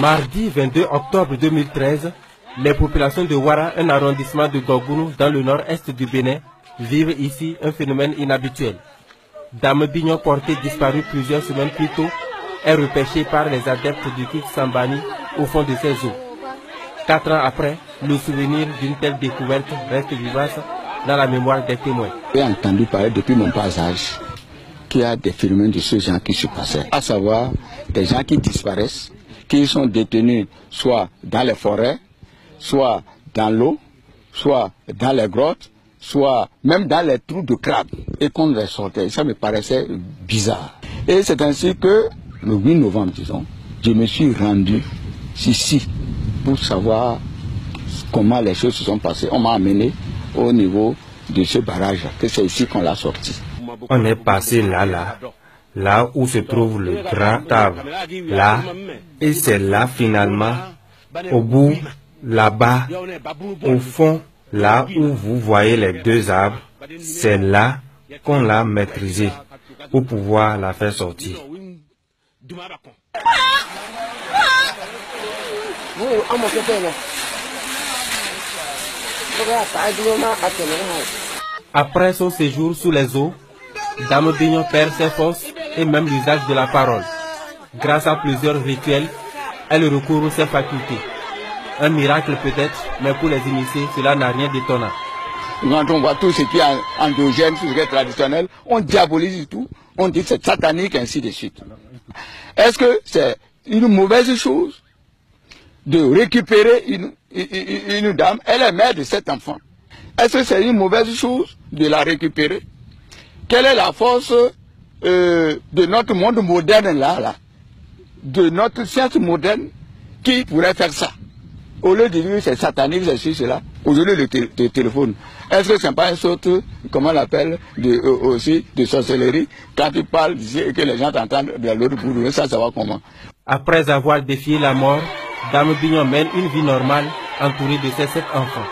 Mardi 22 octobre 2013, les populations de Ouara, un arrondissement de Gogounou dans le nord-est du Bénin, vivent ici un phénomène inhabituel. Dame Bignon, portée disparue plusieurs semaines plus tôt, est repêchée par les adeptes du culte Sambani au fond de ses eaux. 4 ans après, le souvenir d'une telle découverte reste vivace dans la mémoire des témoins. J'ai entendu parler depuis mon bas âge qu'il y a des phénomènes de ce genre qui se passaient, à savoir des gens qui disparaissent, qui sont détenus soit dans les forêts, soit dans l'eau, soit dans les grottes, soit même dans les trous de crabe, et qu'on les sortait. Ça me paraissait bizarre. Et c'est ainsi que, le 8 novembre, disons, je me suis rendu ici pour savoir comment les choses se sont passées. On m'a amené au niveau de ce barrage, que c'est ici qu'on l'a sorti. On est passé là où se trouve le grand arbre, là, et c'est là finalement, au bout, là-bas, au fond, là où vous voyez les deux arbres, c'est là qu'on l'a maîtrisé pour pouvoir la faire sortir. Après son séjour sous les eaux, Dame Bignon perd ses forces et même l'usage de la parole. Grâce à plusieurs rituels, elle recouvre ses facultés. Un miracle peut-être, mais pour les initiés, cela n'a rien d'étonnant. Quand on voit tout ce qui est endogène, tout ce qui est traditionnel, on diabolise tout, on dit que c'est satanique, ainsi de suite. Est-ce que c'est une mauvaise chose de récupérer une dame? Elle est mère de 7 enfants. Est-ce que c'est une mauvaise chose de la récupérer? Quelle est la force de notre monde moderne là, de notre science moderne qui pourrait faire ça? Au lieu de dire c'est satanique, c'est cela, aujourd'hui le téléphone. Est-ce que ce n'est pas une sorte, comment on l'appelle, aussi de sorcellerie? Quand tu parles et que les gens t'entendent de l'autre bout, ça va comment? Après avoir défié la mort, Dame Bignon mène une vie normale entourée de ses 7 enfants.